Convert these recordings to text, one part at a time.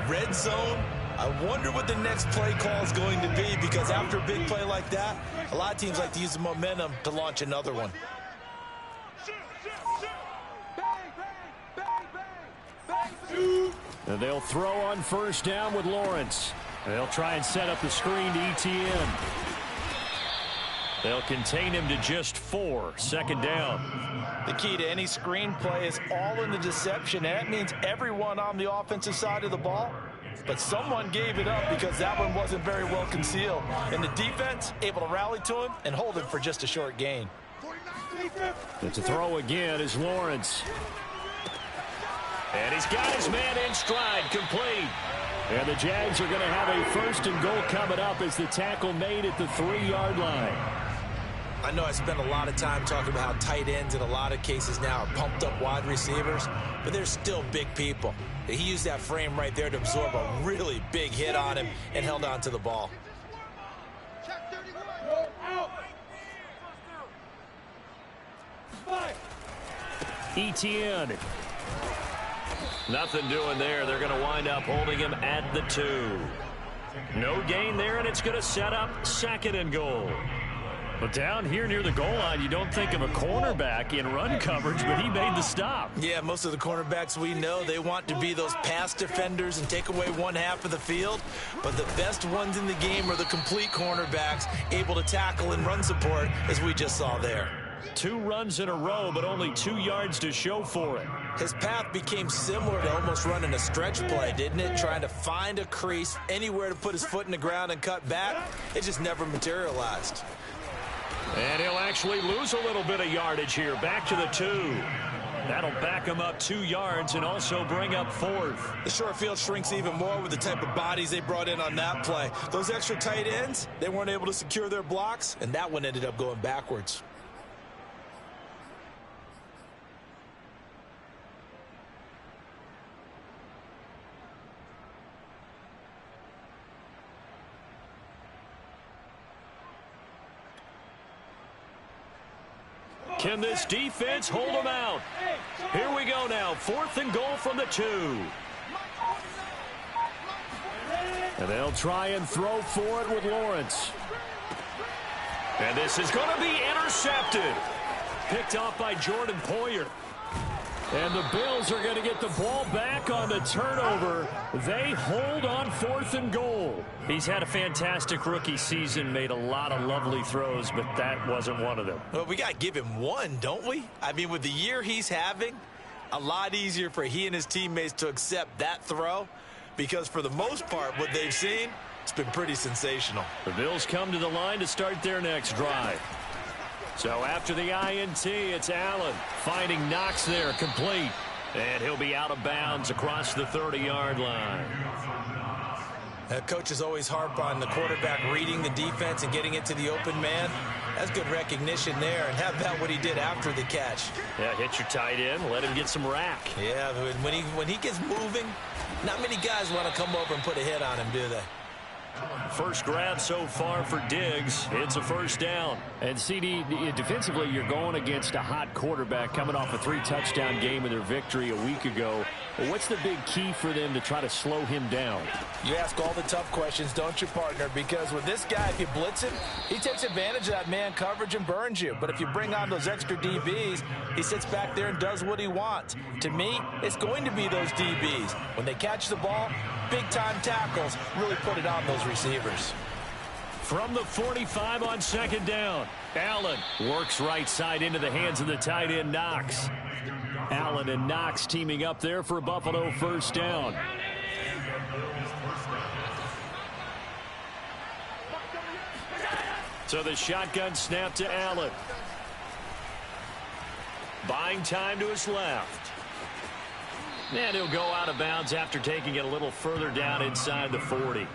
Red zone. I wonder what the next play call is going to be, because after a big play like that, a lot of teams like to use the momentum to launch another one. And they'll throw on first down with Lawrence. They'll try and set up the screen to ETN. They'll contain him to just 4. Second down. The key to any screen play is all in the deception. That means everyone on the offensive side of the ball. But someone gave it up because that one wasn't very well concealed. And the defense able to rally to him and hold him for just a short gain. It's a throw again is Lawrence. And he's got his man in stride, complete. And the Jags are going to have a first and goal coming up as the tackle made at the 3-yard line. I know I spent a lot of time talking about how tight ends in a lot of cases now are pumped up wide receivers, but they're still big people. He used that frame right there to absorb a really big hit on him and held on to the ball. ETN. Nothing doing there. They're going to wind up holding him at the 2. No gain there, and it's going to set up 2nd and goal. But down here near the goal line, you don't think of a cornerback in run coverage, but he made the stop. Yeah, most of the cornerbacks we know, they want to be those pass defenders and take away one half of the field. But the best ones in the game are the complete cornerbacks, able to tackle and run support, as we just saw there. 2 runs in a row, but only 2 yards to show for it. His path became similar to almost running a stretch play, didn't it? Trying to find a crease, anywhere to put his foot in the ground and cut back. It just never materialized. And he'll actually lose a little bit of yardage here. Back to the 2. That'll back him up 2 yards and also bring up 4th. The short field shrinks even more with the type of bodies they brought in on that play. Those extra tight ends, they weren't able to secure their blocks, and that one ended up going backwards. Can this defense hold them out? Here we go now. 4th and goal from the 2. And they'll try and throw for it with Lawrence. And this is going to be intercepted. Picked off by Jordan Poyer. And the Bills are going to get the ball back on the turnover. They hold on 4th and goal. He's had a fantastic rookie season, made a lot of lovely throws, but that wasn't one of them. Well, we got to give him one, don't we? I mean, with the year he's having, a lot easier for he and his teammates to accept that throw, because for the most part, what they've seen, it's been pretty sensational. The Bills come to the line to start their next drive. So after the INT, it's Allen finding Knox there, complete. And he'll be out of bounds across the 30-yard line. Coaches always harp on the quarterback reading the defense and getting it to the open man. That's good recognition there. And how about what he did after the catch? Yeah, hit your tight end, let him get some rack. Yeah, when he gets moving, not many guys want to come over and put a hit on him, do they? First grab so far for Diggs. It's a first down. And CD, defensively, you're going against a hot quarterback coming off a 3-touchdown game in their victory a week ago. What's the big key for them to try to slow him down? You ask all the tough questions, don't you, partner? Because with this guy, if you blitz him, he takes advantage of that man coverage and burns you. But if you bring on those extra DBs, he sits back there and does what he wants. To me, it's going to be those DBs. When they catch the ball, big-time tackles really put it on those receivers. From the 45 on second down, Allen works right side into the hands of the tight end Knox. Allen and Knox teaming up there for Buffalo first down. So the shotgun snap to Allen. Buying time to his left. And he'll go out of bounds after taking it a little further down inside the 40.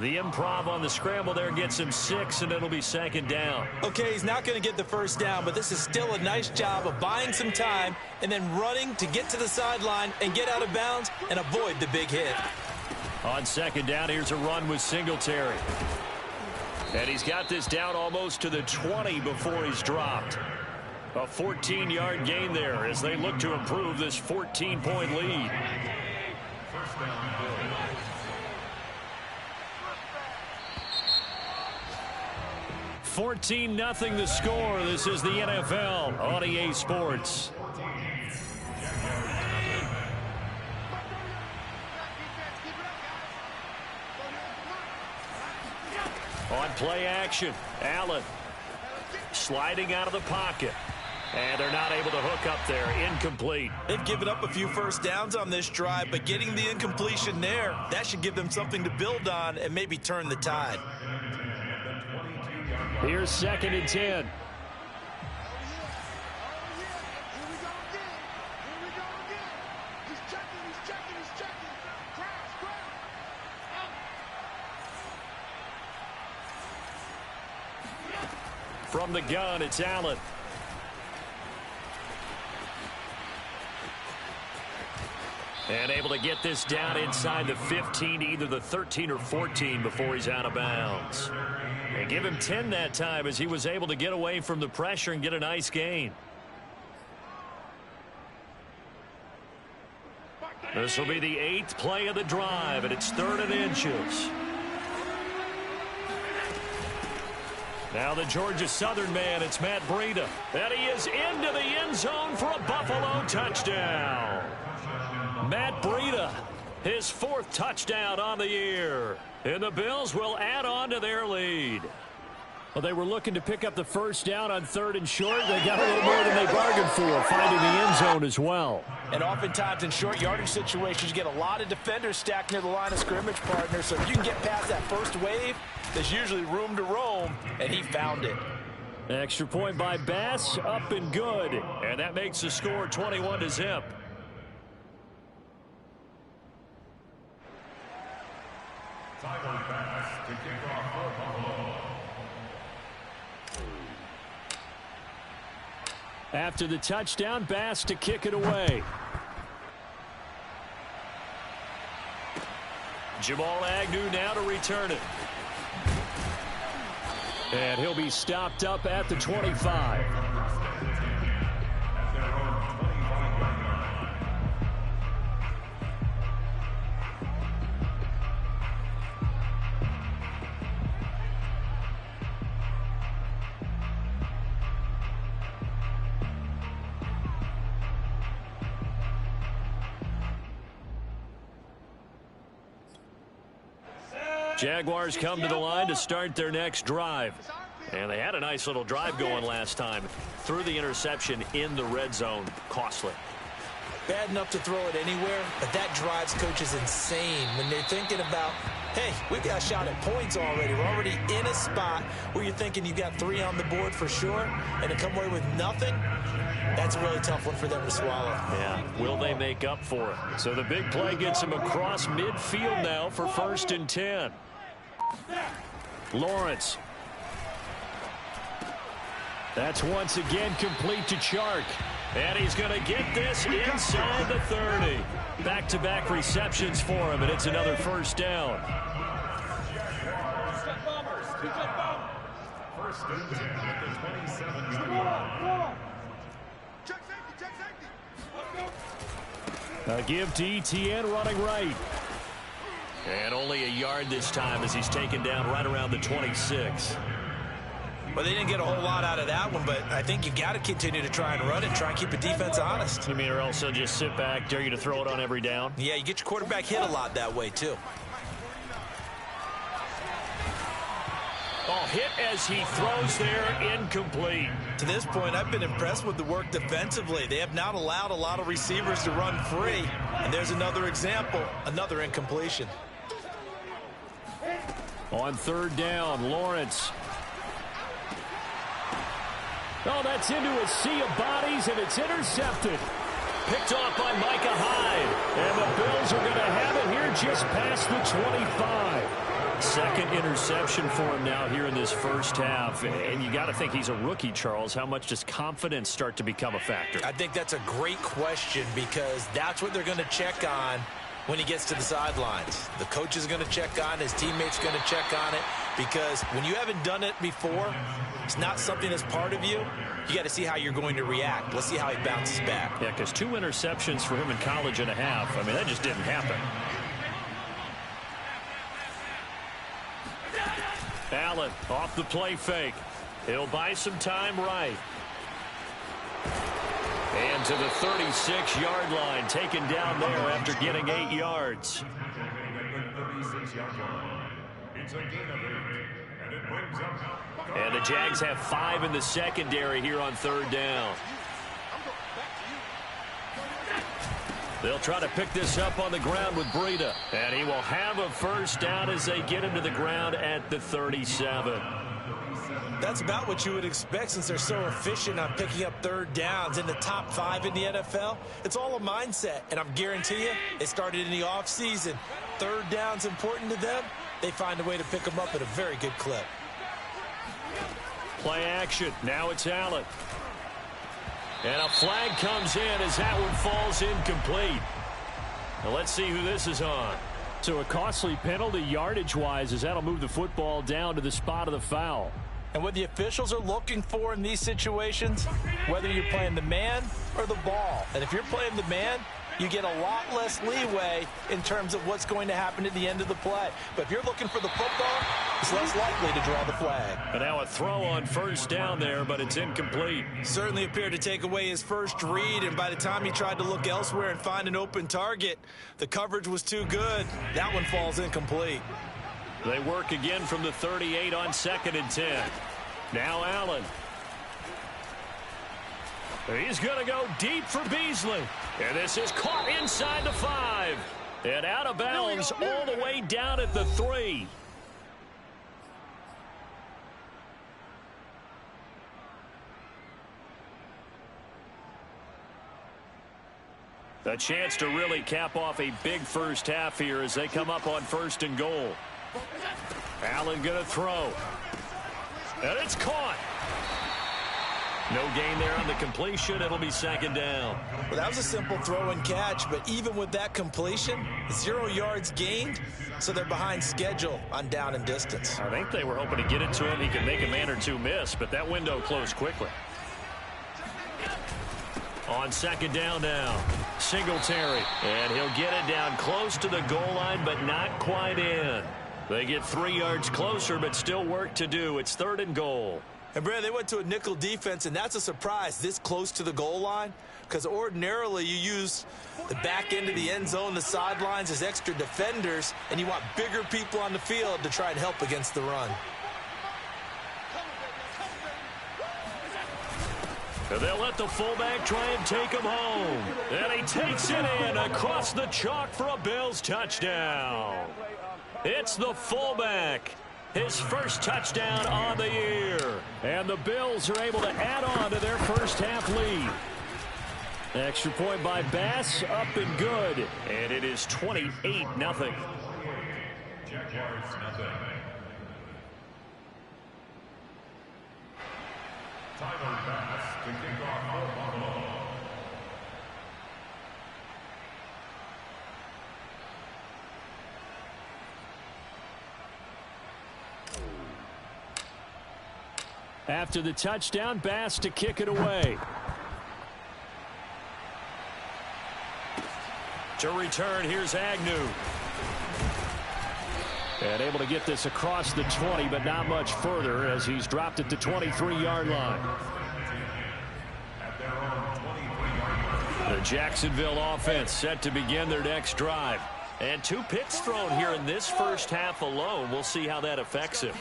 The improv on the scramble there gets him 6, and it'll be second down. Okay, he's not going to get the first down, but this is still a nice job of buying some time and then running to get to the sideline and get out of bounds and avoid the big hit. On second down, here's a run with Singletary. And he's got this down almost to the 20 before he's dropped. A 14-yard gain there as they look to improve this 14-point lead. 14-0 the score. This is the NFL on EA Sports. On play action, Allen sliding out of the pocket. And they're not able to hook up there. Incomplete. They've given up a few first downs on this drive, but getting the incompletion there, that should give them something to build on and maybe turn the tide. Here's 2nd and 10. From the gun, it's Allen. And able to get this down inside the 15, either the 13 or 14 before he's out of bounds. And give him 10 that time as he was able to get away from the pressure and get a nice gain. This will be the 8th play of the drive, and it's 3rd and inches. Now the Georgia Southern man, it's Matt Breida. And he is into the end zone for a Buffalo touchdown. Matt Breida, his 4th touchdown on the year. And the Bills will add on to their lead. Well, they were looking to pick up the first down on 3rd and short. They got a little more than they bargained for, finding the end zone as well. And oftentimes in short yardage situations, you get a lot of defenders stacked near the line of scrimmage, partner. So if you can get past that first wave, there's usually room to roam, and he found it. Extra point by Bass, up and good. And that makes the score 21-0. After the touchdown, Bass to kick it away. Jamal Agnew now to return it. And he'll be stopped up at the 25. Jaguars come to the line to start their next drive. And they had a nice little drive going last time. Threw the interception in the red zone. Costly. Bad enough to throw it anywhere, but that drives coaches insane when they're thinking about, hey, we've got a shot at points already. We're already in a spot where you're thinking you got 3 on the board for sure, and to come away with nothing, that's a really tough one for them to swallow. Yeah, will they make up for it? So the big play gets him across midfield now for 1st and 10. Lawrence. That's once again complete to Chark. And he's going to get this inside the 30. Back-to-back receptions for him, and it's another first down. First and 10 at the 27-yard line. A give to Etienne running right. And only a yard this time as he's taken down right around the 26. Well, they didn't get a whole lot out of that one, but I think you got to continue to try and run it, try and keep the defense honest. You mean or else they'll just sit back, dare you to throw it on every down? Yeah, you get your quarterback hit a lot that way, too. Oh, hit as he throws there, incomplete. To this point, I've been impressed with the work defensively. They have not allowed a lot of receivers to run free. And there's another example, another incompletion. On 3rd down, Lawrence. Oh, that's into a sea of bodies, and it's intercepted. Picked off by Micah Hyde. And the Bills are going to have it here just past the 25. 2nd interception for him now here in this first half. And you got to think he's a rookie, Charles. How much does confidence start to become a factor? I think that's a great question because that's what they're going to check on when he gets to the sidelines. The coach is going to check on, his teammates going to check on it, because when you haven't done it before, it's not something that's part of you. You got to see how you're going to react. Let's see how he bounces back. Yeah, because 2 interceptions for him in college and a half. I mean, that just didn't happen. Allen off the play fake. He'll buy some time right. And to the 36-yard line, taken down there after getting 8 yards. And the Jags have 5 in the secondary here on 3rd down. They'll try to pick this up on the ground with Breida. And he will have a first down as they get him to the ground at the 37. That's about what you would expect since they're so efficient on picking up 3rd downs in the top 5 in the NFL. It's all a mindset, and I'm guarantee you it started in the offseason. 3rd down's important to them. They find a way to pick them up at a very good clip. Play action. Now it's Allen. And a flag comes in as that one falls incomplete. Now let's see who this is on. So a costly penalty yardage-wise as that'll move the football down to the spot of the foul. And what the officials are looking for in these situations, whether you're playing the man or the ball. And if you're playing the man, you get a lot less leeway in terms of what's going to happen at the end of the play. But if you're looking for the football, it's less likely to draw the flag. And now a throw on first down there, but it's incomplete. Certainly appeared to take away his first read, and by the time he tried to look elsewhere and find an open target, the coverage was too good. That one falls incomplete. They work again from the 38 on 2nd and 10. Now Allen. He's going to go deep for Beasley. And this is caught inside the 5. And out of bounds all the way down at the 3. A chance to really cap off a big first half here as they come up on 1st and goal. Allen going to throw. And it's caught. No gain there on the completion. It'll be 2nd down. Well, that was a simple throw and catch, but even with that completion, 0 yards gained, so they're behind schedule on down and distance. I think they were hoping to get it to him. He could make a man or two miss, but that window closed quickly. On 2nd down now, Singletary. And he'll get it down close to the goal line, but not quite in. They get 3 yards closer, but still work to do. It's 3rd and goal. And, Brad, they went to a nickel defense, and that's a surprise this close to the goal line, because ordinarily you use the back end of the end zone, the sidelines as extra defenders, and you want bigger people on the field to try and help against the run. And they'll let the fullback try and take him home. And he takes it in across the chalk for a Bills touchdown. It's the fullback. His first touchdown on the year. And the Bills are able to add on to their first half lead. Extra point by Bass, up and good. And it is 28-0. Tyler Bass to kick off for Buffalo. After the touchdown, Bass to kick it away. To return, here's Agnew. And able to get this across the 20, but not much further as he's dropped at the 23-yard line. The Jacksonville offense set to begin their next drive. And 2 picks thrown here in this first half alone. We'll see how that affects him.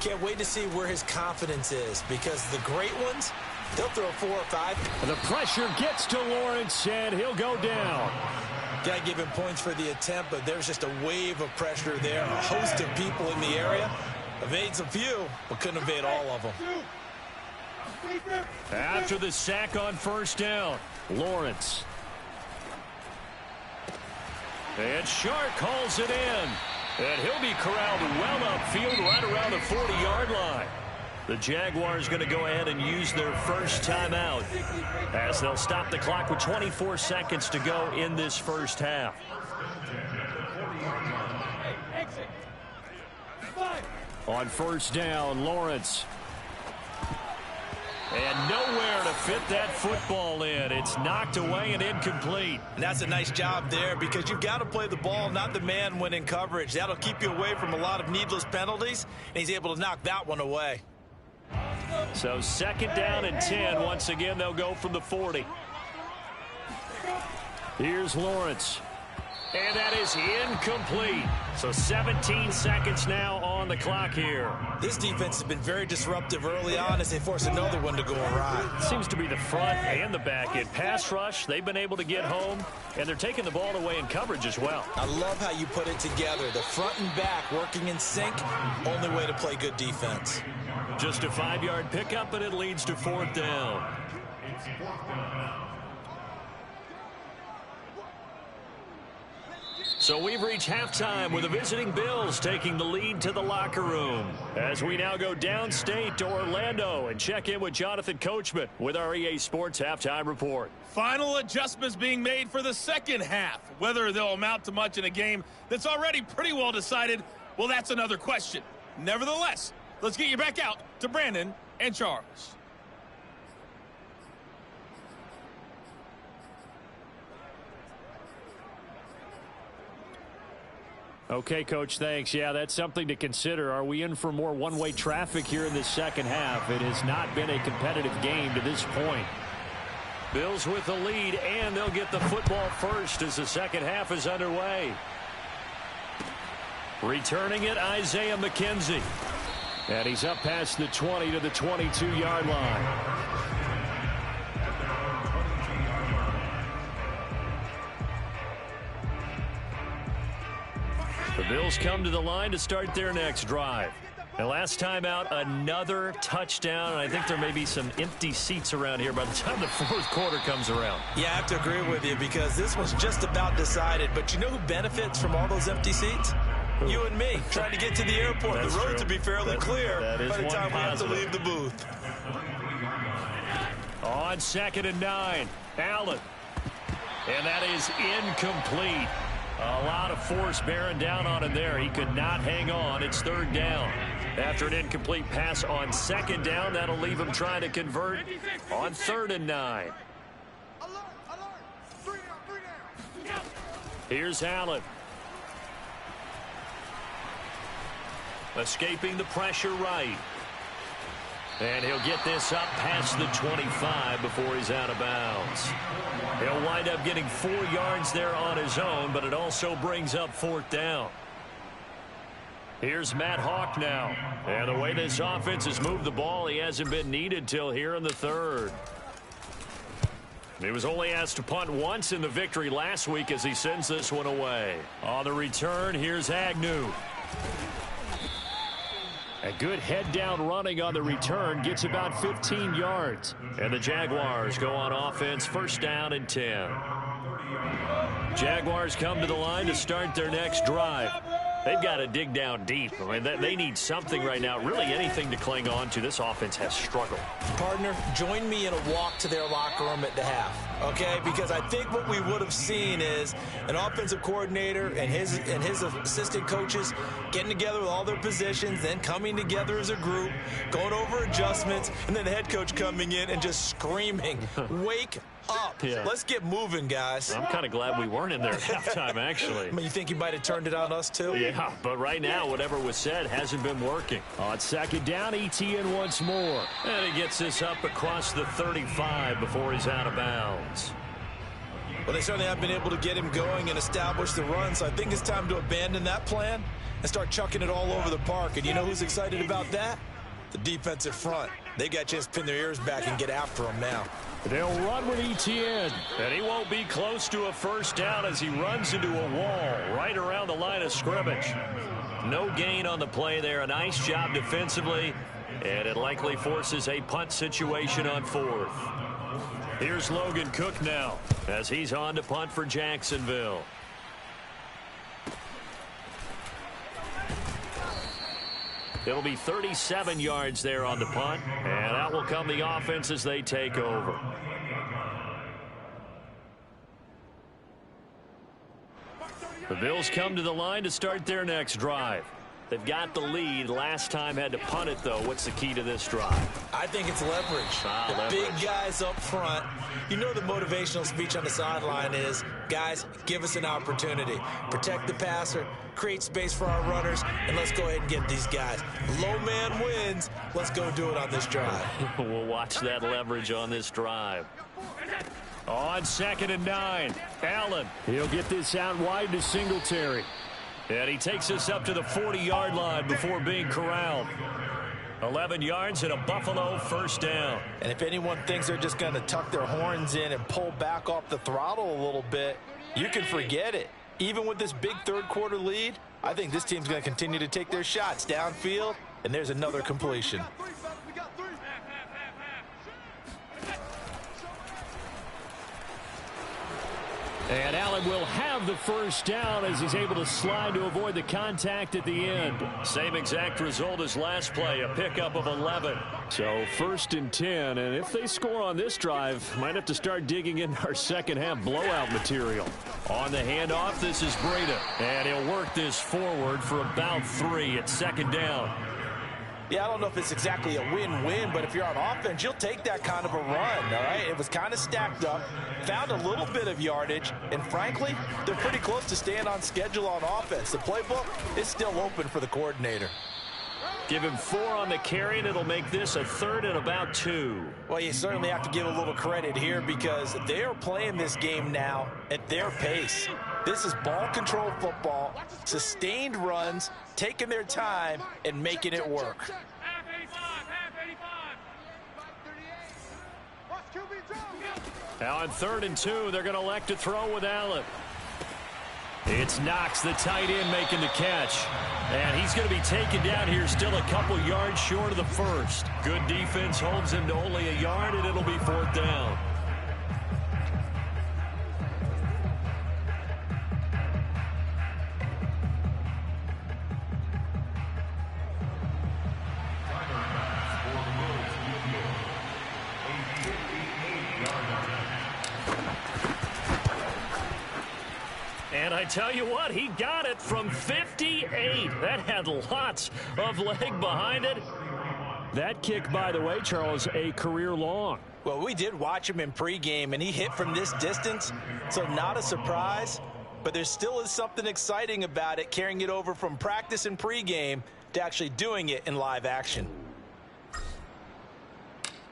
Can't wait to see where his confidence is, because the great ones, they'll throw 4 or 5. The pressure gets to Lawrence, and he'll go down. Got to give him points for the attempt, but there's just a wave of pressure there. A host of people in the area. Evades a few, but couldn't evade all of them. After the sack on first down, Lawrence. And Shark calls it in. And he'll be corralled well upfield right around the 40-yard line. The Jaguars going to go ahead and use their first timeout as they'll stop the clock with 24 seconds to go in this first half. On first down, Lawrence. And nowhere to fit that football in. It's knocked away and incomplete. And that's a nice job there, because you've got to play the ball, not the man when in coverage. That'll keep you away from a lot of needless penalties, and he's able to knock that one away. So 2nd down and 10. Once again, they'll go from the 40. Here's Lawrence. And that is incomplete. So 17 seconds now on the clock here. This defense has been very disruptive early on as they force another one to go awry. Seems to be the front and the back end. Pass rush, they've been able to get home, and they're taking the ball away in coverage as well. I love how you put it together. The front and back working in sync, only way to play good defense. Just a 5-yard pickup, and it leads to 4th down. So we've reached halftime with the visiting Bills taking the lead to the locker room. As we now go downstate to Orlando and check in with Jonathan Coachman with our EA Sports Halftime Report. Final adjustments being made for the second half. Whether they'll amount to much in a game that's already pretty well decided, well, that's another question. Nevertheless, let's get you back out to Brandon and Charles. Okay, Coach, thanks. Yeah, that's something to consider. Are we in for more one-way traffic here in the second half? It has not been a competitive game to this point. Bills with the lead, and they'll get the football first as the second half is underway. Returning it, Isaiah McKenzie. And he's up past the 20 to the 22-yard line. The Bills come to the line to start their next drive. And last time out, another touchdown. And I think there may be some empty seats around here by the time the 4th quarter comes around. Yeah, I have to agree with you because this one's just about decided. But you know who benefits from all those empty seats? You and me, trying to get to the airport. That's the road true. to be fairly clear that is by the time we have to positive. leave the booth. On 2nd and 9, Allen. And that is incomplete. A lot of force bearing down on him there. He could not hang on. It's 3rd down. After an incomplete pass on 2nd down, that'll leave him trying to convert on 3rd and 9. Here's Allen. Escaping the pressure right. And he'll get this up past the 25 before he's out of bounds. He'll wind up getting 4 yards there on his own, but it also brings up 4th down. Here's Matt Hawk now. And the way this offense has moved the ball, he hasn't been needed till here in the 3rd. He was only asked to punt once in the victory last week as he sends this one away. On the return, here's Agnew. A good head-down running on the return gets about 15 yards. And the Jaguars go on offense, 1st down and 10. Jaguars come to the line to start their next drive. They've got to dig down deep. I mean, they need something right now, really anything to cling on to. This offense has struggled. Partner, join me in a walk to their locker room at the half, okay? Because I think what we would have seen is an offensive coordinator and his assistant coaches getting together with all their positions, then coming together as a group, going over adjustments, and then the head coach coming in and just screaming, wake up. Yeah. Let's get moving, guys. I'm kind of glad we weren't in there at halftime, actually. I mean, you think you might have turned it on us, too? Yeah, but right now, whatever was said hasn't been working. On 2nd down, ETN once more. And he gets this up across the 35 before he's out of bounds. Well, they certainly have been able to get him going and establish the run, so I think it's time to abandon that plan and start chucking it all over the park. And you know who's excited about that? The defensive front. They got a chance to pin their ears back and get after him now. They'll run with ETN. And he won't be close to a 1st down as he runs into a wall right around the line of scrimmage. No gain on the play there. A nice job defensively. And it likely forces a punt situation on 4th. Here's Logan Cook now as he's on to punt for Jacksonville. It'll be 37 yards there on the punt, and that will come the offense as they take over. The Bills come to the line to start their next drive. They've got the lead. Last time had to punt it, though. What's the key to this drive? I think it's leverage. The big guys up front. You know the motivational speech on the sideline is, guys, give us an opportunity. Protect the passer, create space for our runners, and let's go ahead and get these guys. Low man wins. Let's go do it on this drive. We'll watch that leverage on this drive. On 2nd and 9, Allen. He'll get this out wide to Singletary. And he takes us up to the 40-yard line before being corralled. 11 yards and a Buffalo first down. And if anyone thinks they're just going to tuck their horns in and pull back off the throttle a little bit, you can forget it. Even with this big third-quarter lead, I think this team's going to continue to take their shots downfield, and there's another completion. And Allen will have the first down as he's able to slide to avoid the contact at the end. Same exact result as last play, a pickup of 11. So 1st and 10, and if they score on this drive, might have to start digging in our second half blowout material. On the handoff, this is Breida. And he'll work this forward for about 3 at 2nd down. Yeah, I don't know if it's exactly a win-win, but if you're on offense, you'll take that kind of a run, all right? It was kind of stacked up, found a little bit of yardage, and frankly, they're pretty close to staying on schedule on offense. The playbook is still open for the coordinator. Give him 4 on the carry, and it'll make this a 3rd and about 2. Well, you certainly have to give a little credit here because they are playing this game now at their pace. This is ball control football, sustained runs, taking their time, and making it work. Now on 3rd and 2, they're going to elect to throw with Allen. It's Knox, the tight end, making the catch. And he's going to be taken down here, still a couple yards short of the first. Good defense holds him to only a yard, and it'll be 4th down. And I tell you what, he got it from 58. That had lots of leg behind it. That kick, by the way, Charles, a career long. Well, we did watch him in pregame, and he hit from this distance, so not a surprise. But there still is something exciting about it, carrying it over from practice and pregame to actually doing it in live action.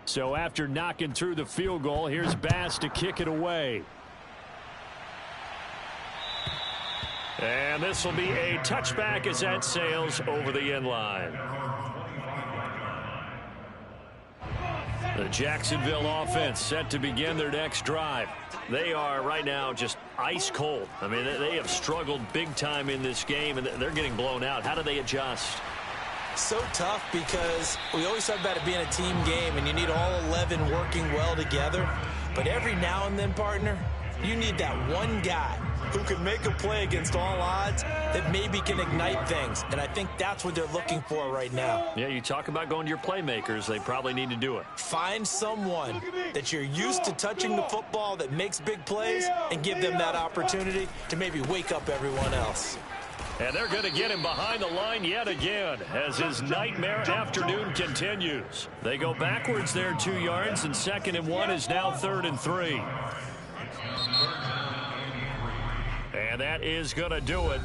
So after knocking through the field goal, here's Bass to kick it away. And this will be a touchback as that sails over the end line. The Jacksonville offense set to begin their next drive. They are right now just ice cold. I mean, they have struggled big time in this game, and they're getting blown out. How do they adjust? So tough because we always talk about it being a team game, and you need all 11 working well together. But every now and then, partner, you need that one guy who can make a play against all odds that maybe can ignite things. And I think that's what they're looking for right now. Yeah, you talk about going to your playmakers. They probably need to do it. Find someone that you're used to touching the football that makes big plays and give them that opportunity to maybe wake up everyone else. And they're going to get him behind the line yet again as his nightmare afternoon continues. They go backwards there 2 yards, and 2nd and 1 is now 3rd and 3. And that is going to do it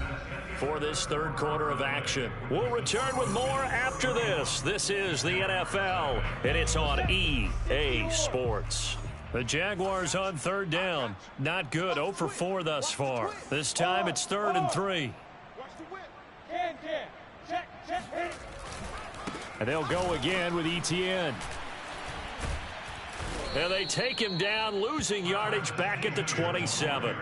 for this third quarter of action. We'll return with more after this. This is the NFL, and it's on EA Sports. The Jaguars on 3rd down. Not good. 0 for 4 thus far. This time it's 3rd and 3. And they'll go again with Etienne. And they take him down, losing yardage back at the 27.